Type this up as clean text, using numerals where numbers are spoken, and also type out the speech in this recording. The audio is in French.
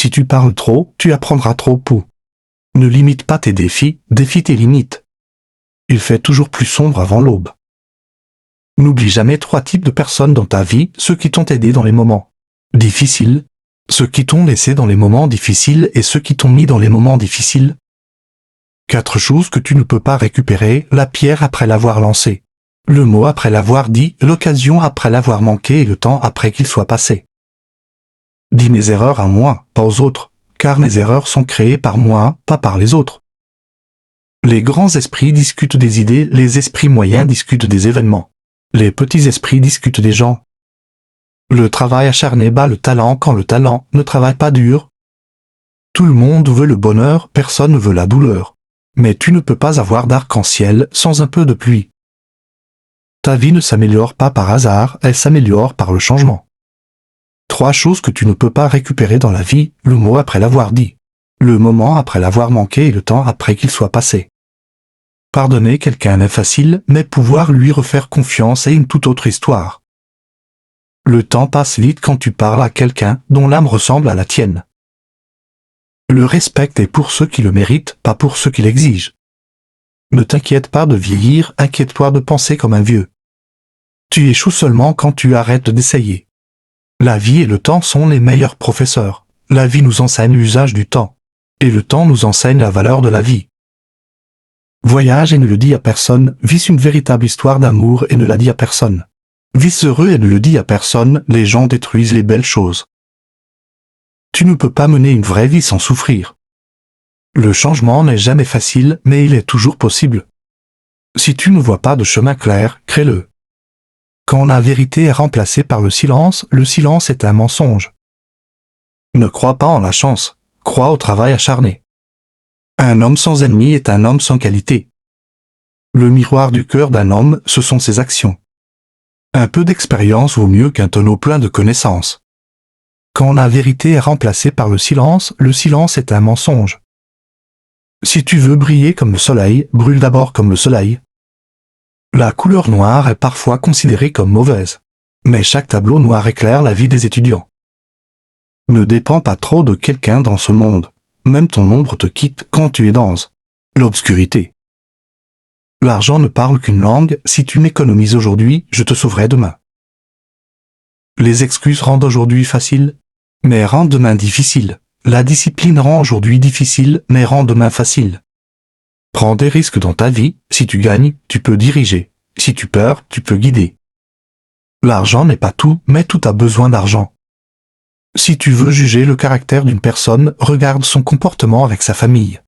Si tu parles trop, tu apprendras trop peu. Ne limite pas tes défis, défie tes limites. Il fait toujours plus sombre avant l'aube. N'oublie jamais 3 types de personnes dans ta vie, ceux qui t'ont aidé dans les moments difficiles, ceux qui t'ont laissé dans les moments difficiles et ceux qui t'ont mis dans les moments difficiles. 4 choses que tu ne peux pas récupérer, la pierre après l'avoir lancée, le mot après l'avoir dit, l'occasion après l'avoir manqué et le temps après qu'il soit passé. Dis mes erreurs à moi, pas aux autres, car mes erreurs sont créées par moi, pas par les autres. Les grands esprits discutent des idées, les esprits moyens discutent des événements. Les petits esprits discutent des gens. Le travail acharné bat le talent quand le talent ne travaille pas dur. Tout le monde veut le bonheur, personne ne veut la douleur. Mais tu ne peux pas avoir d'arc-en-ciel sans un peu de pluie. Ta vie ne s'améliore pas par hasard, elle s'améliore par le changement. 3 choses que tu ne peux pas récupérer dans la vie, le mot après l'avoir dit, le moment après l'avoir manqué et le temps après qu'il soit passé. Pardonner quelqu'un est facile, mais pouvoir lui refaire confiance est une toute autre histoire. Le temps passe vite quand tu parles à quelqu'un dont l'âme ressemble à la tienne. Le respect est pour ceux qui le méritent, pas pour ceux qui l'exigent. Ne t'inquiète pas de vieillir, inquiète-toi de penser comme un vieux. Tu échoues seulement quand tu arrêtes d'essayer. La vie et le temps sont les meilleurs professeurs. La vie nous enseigne l'usage du temps. Et le temps nous enseigne la valeur de la vie. Voyage et ne le dis à personne, vis une véritable histoire d'amour et ne la dis à personne. Vis heureux et ne le dis à personne, les gens détruisent les belles choses. Tu ne peux pas mener une vraie vie sans souffrir. Le changement n'est jamais facile, mais il est toujours possible. Si tu ne vois pas de chemin clair, crée-le. Quand la vérité est remplacée par le silence est un mensonge. Ne crois pas en la chance, crois au travail acharné. Un homme sans ennemi est un homme sans qualité. Le miroir du cœur d'un homme, ce sont ses actions. Un peu d'expérience vaut mieux qu'un tonneau plein de connaissances. Quand la vérité est remplacée par le silence est un mensonge. Si tu veux briller comme le soleil, brûle d'abord comme le soleil. La couleur noire est parfois considérée comme mauvaise. Mais chaque tableau noir éclaire la vie des étudiants. Ne dépends pas trop de quelqu'un dans ce monde. Même ton ombre te quitte quand tu es dans l'obscurité. L'argent ne parle qu'une langue, si tu m'économises aujourd'hui, je te sauverai demain. Les excuses rendent aujourd'hui facile, mais rendent demain difficile. La discipline rend aujourd'hui difficile, mais rend demain facile. Prends des risques dans ta vie, si tu gagnes, tu peux diriger. Si tu perds, tu peux guider. L'argent n'est pas tout, mais tout a besoin d'argent. Si tu veux juger le caractère d'une personne, regarde son comportement avec sa famille.